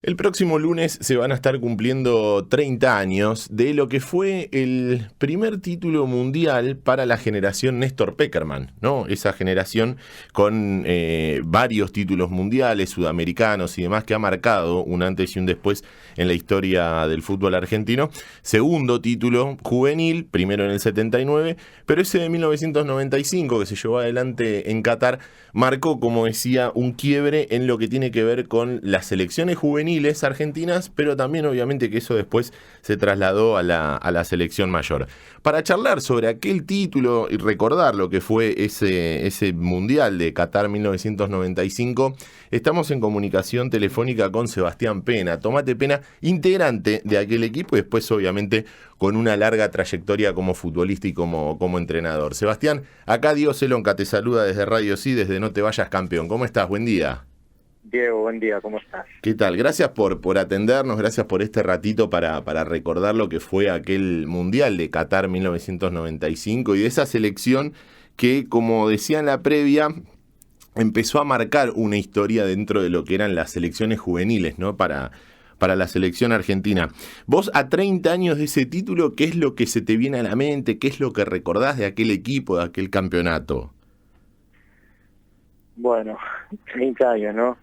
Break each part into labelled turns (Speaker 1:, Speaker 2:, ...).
Speaker 1: El próximo lunes se van a estar cumpliendo 30 años de lo que fue el primer título mundial para la generación Néstor Pekerman, ¿no? Esa generación con varios títulos mundiales, sudamericanos y demás, que ha marcado un antes y un después en la historia del fútbol argentino. Segundo título juvenil, primero en el 79, pero ese de 1995 que se llevó adelante en Qatar marcó, como decía, un quiebre en lo que tiene que ver con las selecciones juveniles argentinas, pero también obviamente que eso después se trasladó a la selección mayor. Para charlar sobre aquel título y recordar lo que fue ese Mundial de Qatar 1995, estamos en comunicación telefónica con Sebastián Pena. Tomate Pena, integrante de aquel equipo y después obviamente con una larga trayectoria como futbolista y como entrenador. Sebastián, acá Diego Celonca te saluda desde Radio Sí, desde No Te Vayas Campeón. ¿Cómo estás? Buen día.
Speaker 2: Diego, buen día, ¿cómo estás?
Speaker 1: ¿Qué tal? Gracias por atendernos, gracias por este ratito para recordar lo que fue aquel Mundial de Qatar 1995 y de esa selección que, como decía en la previa, empezó a marcar una historia dentro de lo que eran las selecciones juveniles, ¿no? Para la selección argentina. Vos, a 30 años de ese título, ¿qué es lo que se te viene a la mente? ¿Qué es lo que recordás de aquel equipo, de aquel campeonato?
Speaker 2: Bueno, 30 años, ¿no?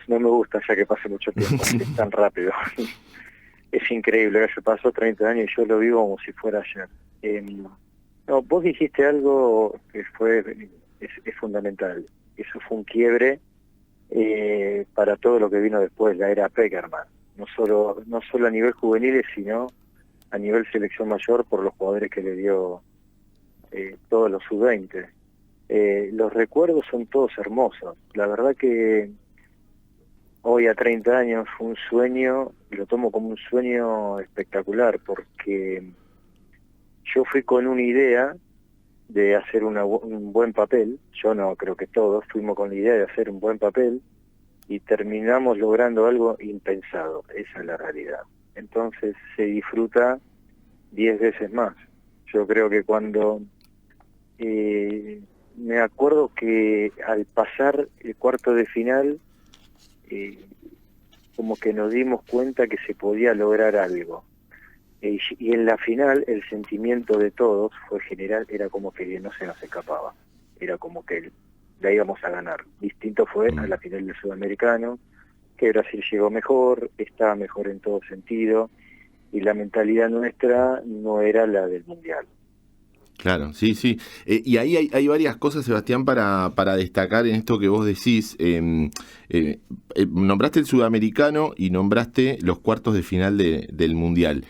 Speaker 2: No me gusta ya que pase mucho tiempo, es tan rápido. Es increíble, se pasó 30 años y yo lo vivo como si fuera ayer. No, vos dijiste algo que es fundamental. Eso fue un quiebre para todo lo que vino después, la era Pekerman. No solo a nivel juvenil, sino a nivel selección mayor por los jugadores que le dio todos los sub-20. Los recuerdos son todos hermosos. La verdad que hoy a 30 años fue un sueño, y lo tomo como un sueño espectacular, porque yo fui con una idea de hacer un buen papel. Yo no, creo que todos fuimos con la idea de hacer un buen papel y terminamos logrando algo impensado. Esa es la realidad. Entonces se disfruta 10 veces más. Yo creo que cuando... me acuerdo que al pasar el cuarto de final, como que nos dimos cuenta que se podía lograr algo. Y en la final el sentimiento de todos fue general, era como que no se nos escapaba, era como que la íbamos a ganar. Distinto fue a la final del Sudamericano, que Brasil llegó mejor, estaba mejor en todo sentido, y la mentalidad nuestra no era la del Mundial.
Speaker 1: Claro, sí, sí. Y ahí hay varias cosas, Sebastián, para destacar en esto que vos decís. Nombraste el sudamericano y nombraste los cuartos de final del Mundial.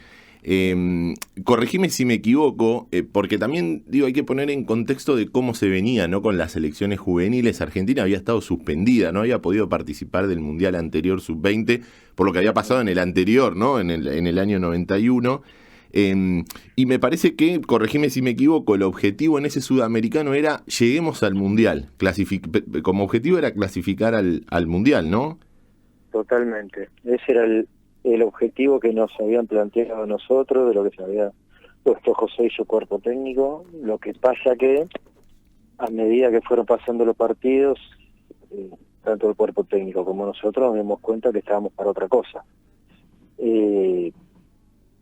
Speaker 1: Corregime si me equivoco, porque también digo, hay que poner en contexto de cómo se venía, ¿no? Con las selecciones juveniles. Argentina había estado suspendida, no había podido participar del Mundial anterior sub-20, por lo que había pasado en el anterior, ¿no? En el año 91. Y me parece que, corregime si me equivoco, el objetivo en ese sudamericano era lleguemos al Mundial. Como objetivo era clasificar al Mundial, ¿no?
Speaker 2: Totalmente. Ese era el objetivo que nos habían planteado nosotros, de lo que se había puesto José y su cuerpo técnico. Lo que pasa que a medida que fueron pasando los partidos, tanto el cuerpo técnico como nosotros nos dimos cuenta que estábamos para otra cosa.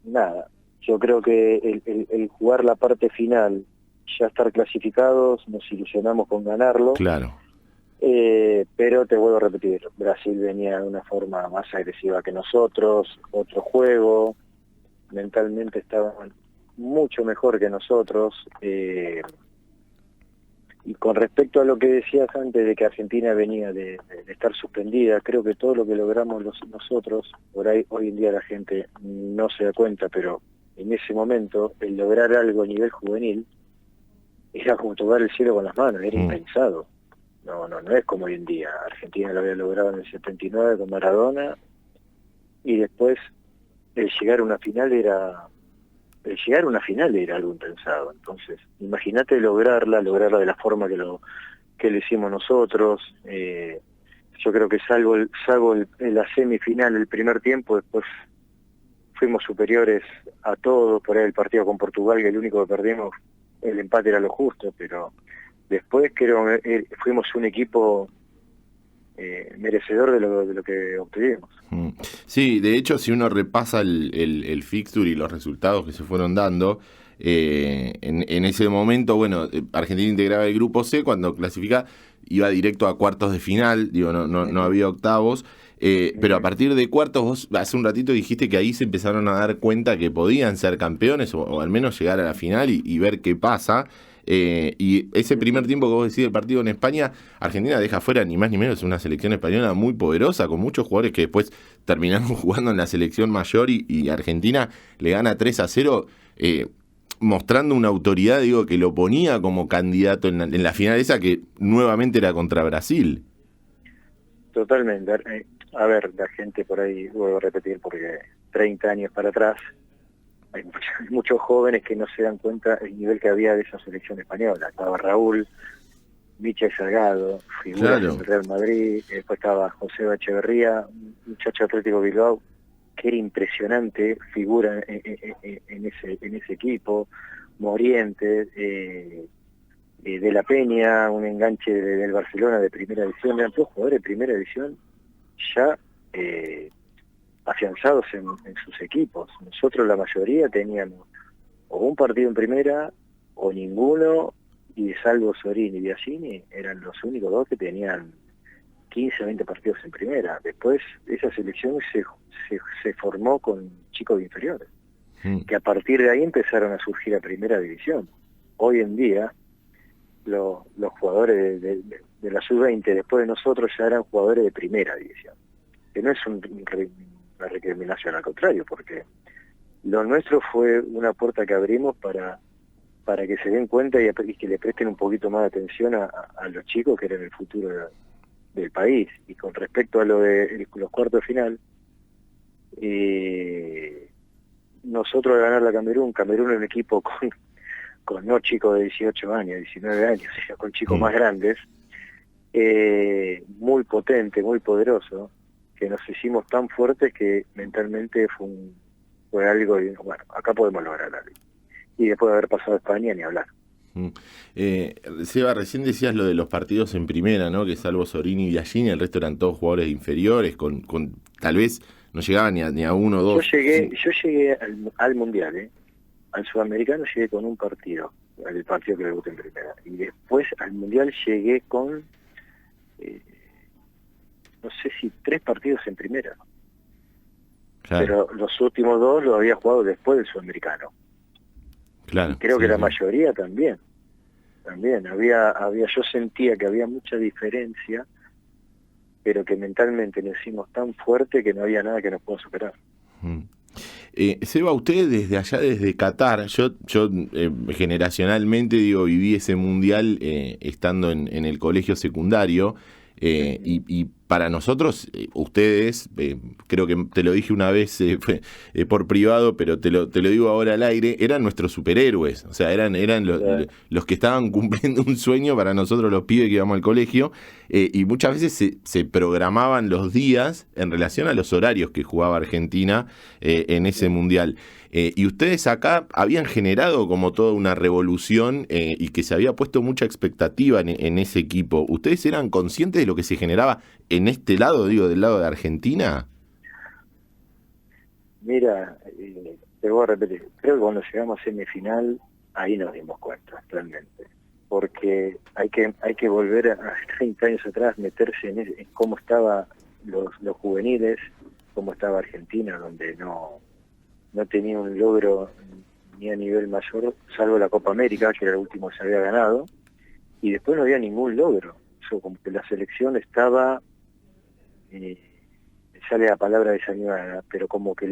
Speaker 2: Nada, yo creo que el jugar la parte final, ya estar clasificados, nos ilusionamos con ganarlo.
Speaker 1: Claro.
Speaker 2: Pero te vuelvo a repetir, Brasil venía de una forma más agresiva que nosotros, otro juego, mentalmente estaban mucho mejor que nosotros. Y con respecto a lo que decías antes de que Argentina venía de estar suspendida, creo que todo lo que logramos nosotros, por ahí hoy en día la gente no se da cuenta, pero en ese momento el lograr algo a nivel juvenil era como tocar el cielo con las manos, era impensado. No es como hoy en día. Argentina lo había logrado en el 79 con Maradona, y después el llegar a una final era algo impensado. Entonces, imagínate lograrla de la forma que lo hicimos nosotros. Yo creo que salvo la semifinal, el primer tiempo, después fuimos superiores a todos. Por ahí el partido con Portugal, que el único que perdimos, el empate era lo justo, pero después fuimos un equipo merecedor de lo que obtuvimos.
Speaker 1: Sí, de hecho, si uno repasa el fixture y los resultados que se fueron dando, en ese momento, bueno, Argentina integraba el grupo C, cuando clasifica iba directo a cuartos de final, digo, no había octavos, pero a partir de cuartos, vos hace un ratito dijiste que ahí se empezaron a dar cuenta que podían ser campeones o al menos llegar a la final y ver qué pasa. Y ese primer tiempo que vos decís del partido en España, Argentina deja fuera ni más ni menos una selección española muy poderosa, con muchos jugadores que después terminaron jugando en la selección mayor y Argentina le gana 3-0, mostrando una autoridad, digo, que lo ponía como candidato en la final esa, que nuevamente era contra Brasil.
Speaker 2: Totalmente. A ver, la gente por ahí, vuelvo a repetir, porque 30 años para atrás, hay muchos jóvenes que no se dan cuenta el nivel que había de esa selección española. Estaba Raúl, Michel Salgado, figuras
Speaker 1: Claro.
Speaker 2: en el Real Madrid, después estaba José Echeverría, un muchacho Atlético Bilbao, que era impresionante, figura en ese equipo, Morientes, de la Peña, un enganche del Barcelona de primera división, eran todos jugadores de primera división ya afianzados en sus equipos. Nosotros la mayoría teníamos o un partido en primera o ninguno, y salvo Sorín y Biagini eran los únicos dos que tenían 15 o 20 partidos en primera. Después esa selección se formó con chicos inferiores, que a partir de ahí empezaron a surgir a primera división. Hoy en día los jugadores de la sub-20 después de nosotros ya eran jugadores de primera división, que no es una recriminación, al contrario, porque lo nuestro fue una puerta que abrimos para que se den cuenta y que le presten un poquito más de atención a los chicos que eran el futuro del país. Y con respecto a lo de los cuartos de final, nosotros al ganar la Camerún es un equipo con no chicos de 18 años, 19 años, sino con chicos más grandes, muy potente, muy poderoso, que nos hicimos tan fuertes que mentalmente fue algo, y bueno, acá podemos lograr algo. Y después de haber pasado a España, ni hablar.
Speaker 1: Seba, recién decías lo de los partidos en primera, ¿no? Que salvo Sorini y Biagini, el resto eran todos jugadores inferiores, con tal vez no llegaban ni a uno o dos.
Speaker 2: Yo llegué al Mundial, al Sudamericano llegué con un partido, el partido que debuté en primera. Y después al Mundial llegué con, no sé si 3 partidos en primera. Claro. Pero los últimos 2 los había jugado después del Sudamericano. Claro, y creo que la mayoría también había yo sentía que había mucha diferencia, pero que mentalmente nos hicimos tan fuerte que no había nada que nos pueda superar.
Speaker 1: Seba, usted desde allá, desde Qatar, yo generacionalmente viví ese mundial estando en el colegio secundario, y para nosotros, ustedes, creo que te lo dije una vez por privado, pero te lo digo ahora al aire, eran nuestros superhéroes, o sea, eran los que estaban cumpliendo un sueño para nosotros los pibes que íbamos al colegio, y muchas veces se programaban los días en relación a los horarios que jugaba Argentina en ese mundial. Y ustedes acá habían generado como toda una revolución y que se había puesto mucha expectativa en ese equipo. ¿Ustedes eran conscientes de lo que se generaba en este lado, digo, del lado de Argentina?
Speaker 2: Mira, te voy a repetir, creo que cuando llegamos a semifinal, ahí nos dimos cuenta, realmente. Porque hay que volver a 30 años atrás, meterse en cómo estaban los juveniles, cómo estaba Argentina, donde no tenía un logro ni a nivel mayor, salvo la Copa América, que era el último que se había ganado, y después no había ningún logro. Eso, como que la selección estaba, sale la palabra desanimada, pero como que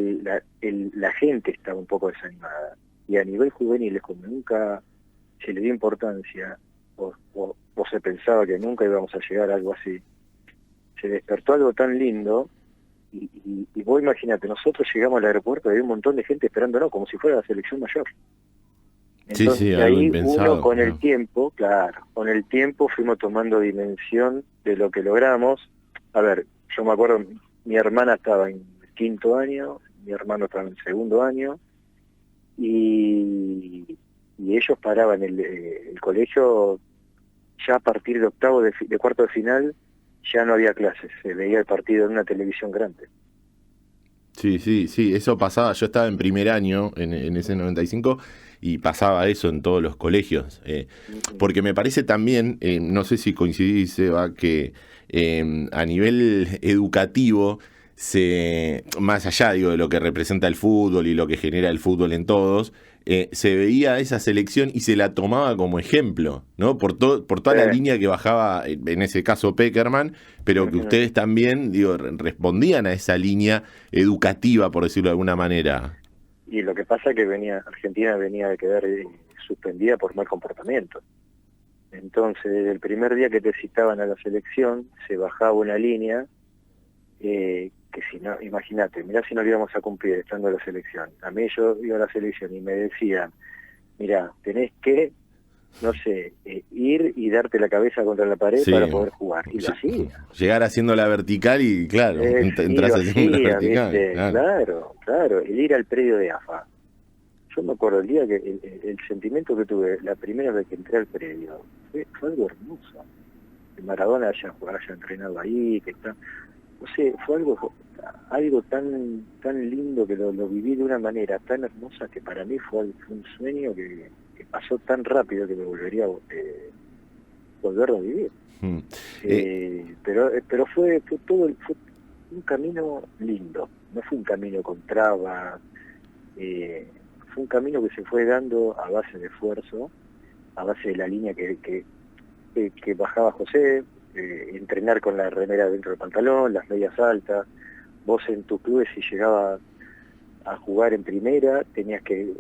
Speaker 2: la gente estaba un poco desanimada. Y a nivel juvenil, como nunca se le dio importancia, o se pensaba que nunca íbamos a llegar a algo así, se despertó algo tan lindo. Y vos imagínate, nosotros llegamos al aeropuerto y había un montón de gente esperándonos, como si fuera la selección mayor. Entonces, sí, ahí uno con el tiempo, con el tiempo fuimos tomando dimensión de lo que logramos. A ver, yo me acuerdo, mi hermana estaba en el 5º año, mi hermano estaba en el 2º año, y ellos paraban el colegio ya a partir de octavo, de cuarto de final, ya no había clases, se veía el partido en una televisión grande.
Speaker 1: Sí, eso pasaba. Yo estaba en primer año en ese 95 y pasaba eso en todos los colegios. Porque me parece también, no sé si coincidís, Seba, que a nivel educativo, más allá digo, de lo que representa el fútbol y lo que genera el fútbol en todos, se veía esa selección y se la tomaba como ejemplo, ¿no? Por toda la línea que bajaba, en ese caso Peckerman, pero que ustedes también, digo, respondían a esa línea educativa, por decirlo de alguna manera.
Speaker 2: Y lo que pasa es que Argentina venía de quedar suspendida por mal comportamiento. Entonces, desde el primer día que te citaban a la selección, se bajaba una línea que si no, imagínate, mirá si no lo íbamos a cumplir estando en la selección. A mí yo iba a la selección y me decían, mirá, tenés que, no sé, ir y darte la cabeza contra la pared para poder jugar. Y lo hacía.
Speaker 1: Llegar haciendo la vertical y claro, entras haciendo la vertical.
Speaker 2: Claro, el ir al predio de AFA. Yo me acuerdo el día que el sentimiento que tuve la primera vez que entré al predio fue algo hermoso. Que Maradona haya entrenado ahí, que está, no sé, fue algo tan lindo que lo viví de una manera tan hermosa que para mí fue un sueño que pasó tan rápido que me volvería a volverlo a vivir. Pero fue un camino lindo, no fue un camino con trabas, fue un camino que se fue dando a base de esfuerzo, a base de la línea que bajaba José, entrenar con la remera dentro del pantalón, las medias altas. Vos en tu club, si llegabas a jugar en primera, tenías que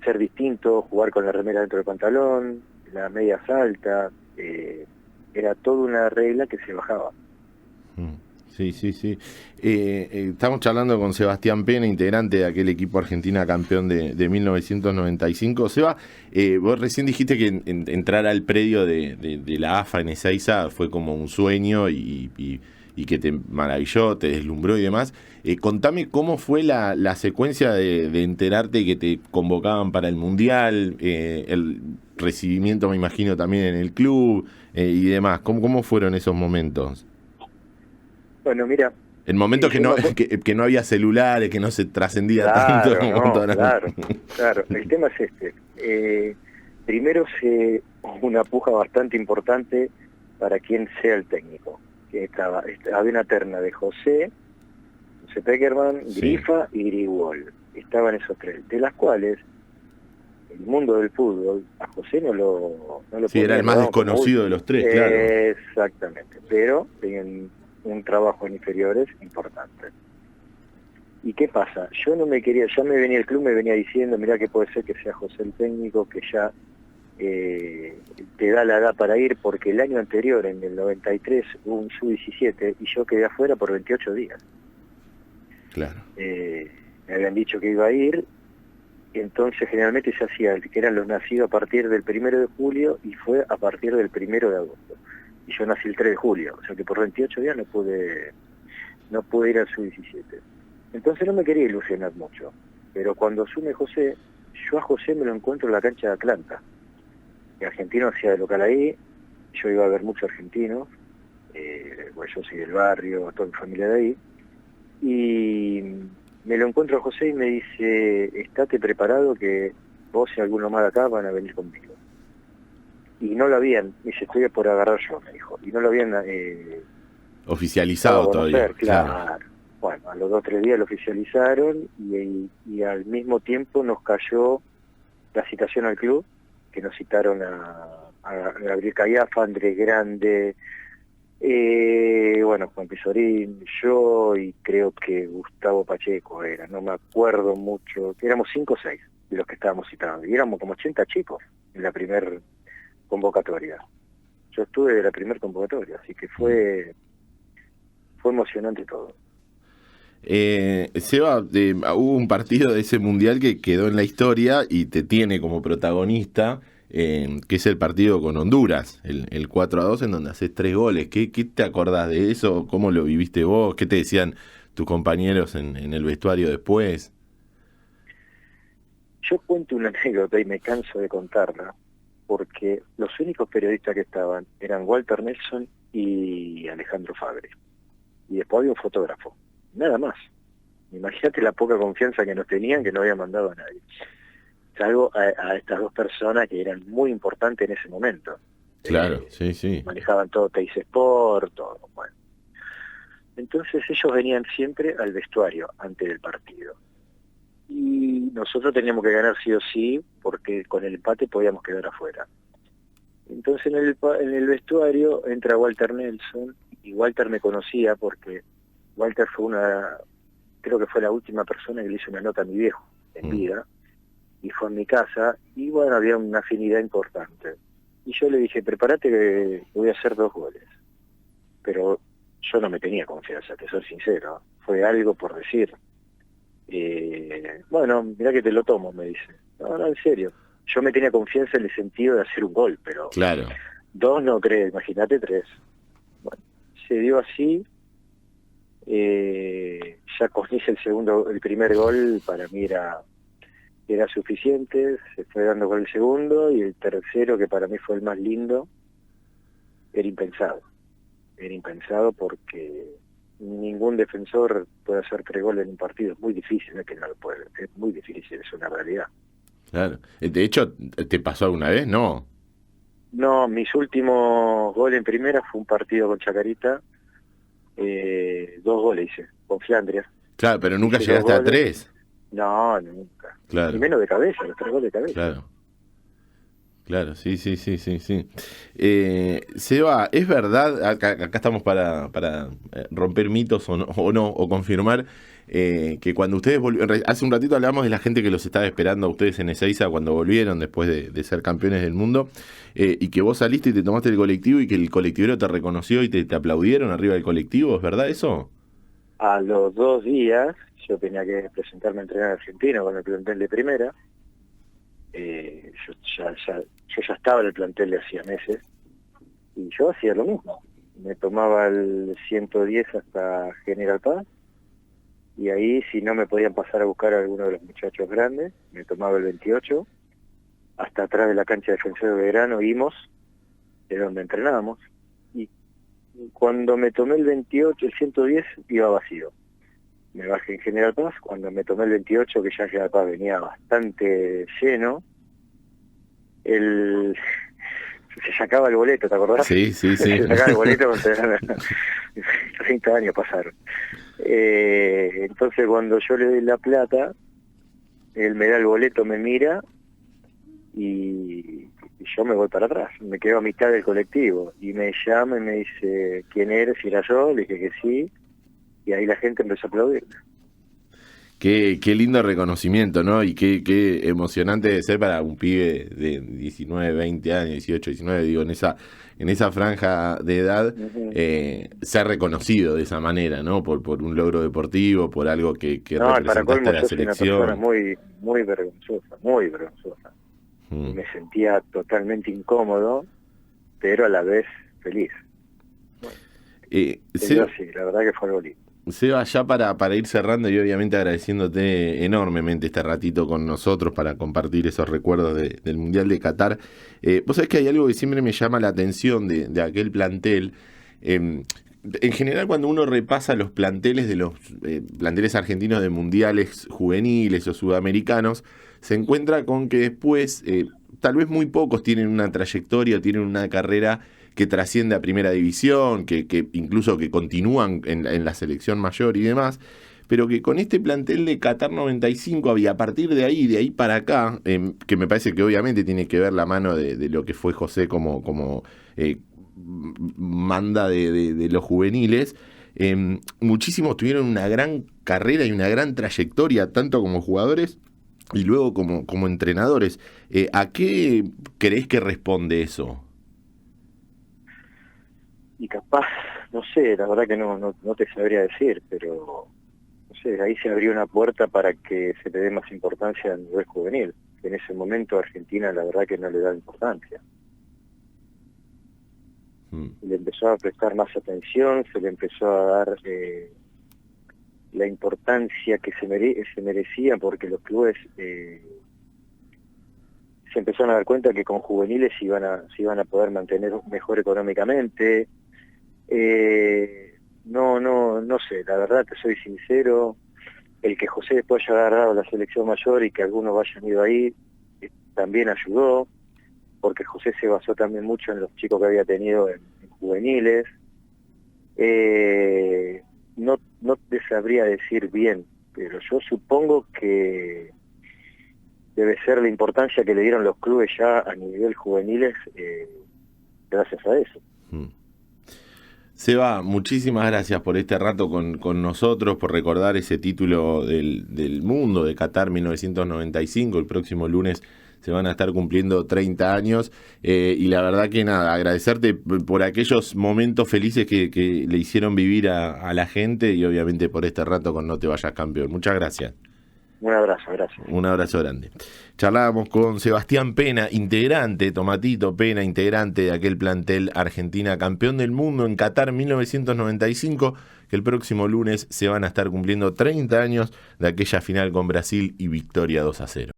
Speaker 2: ser distinto, jugar con la remera dentro del pantalón, las medias altas, era toda una regla que se bajaba.
Speaker 1: Sí. Estamos charlando con Sebastián Pena, integrante de aquel equipo Argentina campeón de 1995. Seba, vos recién dijiste que entrar al predio de la AFA en Ezeiza fue como un sueño y que te maravilló, te deslumbró y demás. Contame cómo fue la secuencia de enterarte que te convocaban para el Mundial, el recibimiento, me imagino, también en el club y demás. ¿Cómo fueron esos momentos?
Speaker 2: Bueno, mira...
Speaker 1: En momentos que no había celulares, que no se trascendía tanto.
Speaker 2: Claro. El tema es este. Primero una puja bastante importante para quien sea el técnico. Había una terna de José Peckerman, Grifa y Grigol. Estaban esos tres, de las cuales el mundo del fútbol a José no lo
Speaker 1: sí, era el más desconocido de los tres, claro.
Speaker 2: Exactamente, pero tenían un trabajo en inferiores importante. ¿Y qué pasa? Yo no me quería, ya me venía el club, me venía diciendo, mirá que puede ser que sea José el técnico, que ya te da la edad para ir, porque el año anterior, en el 93, hubo un sub-17 y yo quedé afuera por 28 días.
Speaker 1: Claro.
Speaker 2: Me habían dicho que iba a ir, y entonces generalmente se hacía, que eran los nacidos a partir del 1 de julio y fue a partir del 1 de agosto. Y yo nací el 3 de julio, o sea que por 28 días no pude ir al sub-17. Entonces no me quería ilusionar mucho, pero cuando asume José, yo a José me lo encuentro en la cancha de Atlanta. El argentino hacía de local ahí, yo iba a ver muchos argentinos, pues yo soy del barrio, toda mi familia de ahí, y me lo encuentro a José y me dice, estate preparado que vos y alguno más de acá van a venir conmigo. Y no lo habían, me dice, estoy por agarrar yo, me dijo, y no lo habían
Speaker 1: oficializado todavía.
Speaker 2: Claro. Bueno, a los 2 o 3 días lo oficializaron y al mismo tiempo nos cayó la citación al club, que nos citaron a Gabriel Callafa, Andrés Grande, Juan Pizorín, yo y creo que Gustavo Pacheco era, no me acuerdo mucho, éramos 5 o 6 de los que estábamos citados, y éramos como 80 chicos en la primera convocatoria. Yo estuve de la primera convocatoria, así que fue emocionante todo.
Speaker 1: Seba, hubo un partido de ese mundial que quedó en la historia y te tiene como protagonista, que es el partido con Honduras, el 4-2, en donde haces 3 goles. ¿Qué te acordás de eso? ¿Cómo lo viviste vos? ¿Qué te decían tus compañeros en el vestuario después?
Speaker 2: Yo cuento una anécdota y me canso de contarla, porque los únicos periodistas que estaban eran Walter Nelson y Alejandro Fabri. Y después había un fotógrafo, nada más. Imagínate la poca confianza que nos tenían, que no había mandado a nadie. Salvo a estas dos personas que eran muy importantes en ese momento.
Speaker 1: Claro, sí.
Speaker 2: Manejaban todo Teis Sport, todo. Bueno. Entonces ellos venían siempre al vestuario antes del partido. Y nosotros teníamos que ganar sí o sí, porque con el empate podíamos quedar afuera. Entonces en el vestuario entra Walter Nelson, y Walter me conocía porque Walter creo que fue la última persona que le hizo una nota a mi viejo en vida, y fue en mi casa, y bueno, había una afinidad importante. Y yo le dije, prepárate que voy a hacer 2 goles. Pero yo no me tenía confianza, te soy sincero, fue algo por decir. Bueno, mirá que te lo tomo, me dice. No, en serio. Yo me tenía confianza en el sentido de hacer un gol, pero
Speaker 1: claro.
Speaker 2: 2 no creo, imagínate 3. Bueno, se dio así. Ya con el primer gol para mí era suficiente, se fue dando con el segundo, y el tercero, que para mí fue el más lindo, era impensado porque ningún defensor puede hacer 3 goles en un partido, es muy difícil, no es que no lo puede, es muy difícil, es una realidad.
Speaker 1: Claro. De hecho, ¿te pasó alguna vez? No.
Speaker 2: No, mis últimos goles en primera fue un partido con Chacarita, 2 goles hice, con Flandria.
Speaker 1: Claro, pero nunca
Speaker 2: Hice
Speaker 1: llegaste
Speaker 2: 2
Speaker 1: a
Speaker 2: goles.
Speaker 1: 3.
Speaker 2: No, nunca.
Speaker 1: Claro.
Speaker 2: Ni menos de cabeza, los 3 goles de cabeza.
Speaker 1: Claro, sí. Seba, ¿es verdad? Acá estamos para romper mitos o no, o confirmar que cuando ustedes volvieron, hace un ratito hablamos de la gente que los estaba esperando a ustedes en Ezeiza cuando volvieron después de ser campeones del mundo, y que vos saliste y te tomaste el colectivo y que el colectivero te reconoció y te aplaudieron arriba del colectivo, ¿es verdad eso?
Speaker 2: A los 2 días yo tenía que presentarme a entrenar a Argentina con el plantel de primera. Yo ya estaba en el plantel de hacía meses, y yo hacía lo mismo. Me tomaba el 110 hasta General Paz, y ahí, si no me podían pasar a buscar a alguno de los muchachos grandes, me tomaba el 28 hasta atrás de la cancha de Defensor de Belgrano, Imos, de donde entrenábamos, y cuando me tomé el 28, el 110 iba vacío. Me bajé en General Paz. Cuando me tomé el 28, que ya General Paz venía bastante lleno, se sacaba el boleto, ¿te acordás?
Speaker 1: Sí.
Speaker 2: Se sacaba el boleto cuando 30 años pasaron. Entonces cuando yo le doy la plata, él me da el boleto, me mira, y yo me voy para atrás, me quedo a mitad del colectivo, y me llama y me dice, ¿quién eres? Y era yo, le dije que sí, y ahí la gente empezó a aplaudir.
Speaker 1: Qué lindo reconocimiento, ¿no? Y qué emocionante debe ser para un pibe de 19, 20 años, 18, 19, digo, en esa franja de edad, ser reconocido de esa manera, ¿no? Por un logro deportivo, por algo que representaste a la selección.
Speaker 2: Una persona muy vergonzosa. Me sentía totalmente incómodo, pero a la vez feliz. Sí, la verdad que fue algo lindo.
Speaker 1: Seba, ya para ir cerrando y obviamente agradeciéndote enormemente este ratito con nosotros para compartir esos recuerdos del Mundial de Qatar, vos sabés que hay algo que siempre me llama la atención de aquel plantel. En general, cuando uno repasa los planteles de los planteles argentinos de mundiales juveniles o sudamericanos, se encuentra con que después tal vez muy pocos tienen una trayectoria, tienen una carrera que trasciende a primera división, que incluso que continúan en la selección mayor y demás, pero que con este plantel de Qatar 95 había, a partir de ahí para acá, que me parece que obviamente tiene que ver la mano de lo que fue José como manda de los juveniles, muchísimos tuvieron una gran carrera y una gran trayectoria, tanto como jugadores y luego como entrenadores. ¿A qué creés que responde eso?
Speaker 2: Y capaz, no sé, la verdad que no te sabría decir, pero no sé, ahí se abrió una puerta para que se le dé más importancia al nivel juvenil, que en ese momento Argentina la verdad que no le da importancia. Le empezó a prestar más atención, se le empezó a dar la importancia que se merecía, porque los clubes se se empezaron a dar cuenta que con juveniles se iban a poder mantener mejor económicamente. No sé, la verdad te soy sincero, el que José después haya agarrado la selección mayor y que algunos hayan ido ahí, también ayudó, porque José se basó también mucho en los chicos que había tenido en juveniles. No te sabría decir bien, pero yo supongo que debe ser la importancia que le dieron los clubes ya a nivel juveniles, gracias a eso.
Speaker 1: Seba, muchísimas gracias por este rato con nosotros, por recordar ese título del mundo de Qatar 1995. El próximo lunes se van a estar cumpliendo 30 años y la verdad que nada, agradecerte por aquellos momentos felices que le hicieron vivir a la gente y obviamente por este rato con No Te Vayas Campeón. Muchas gracias.
Speaker 2: Un abrazo, gracias.
Speaker 1: Un abrazo grande. Charlábamos con Sebastián Pena, integrante, Tomatito Pena, integrante de aquel plantel Argentina, campeón del mundo en Qatar 1995, que el próximo lunes se van a estar cumpliendo 30 años de aquella final con Brasil y victoria 2-0.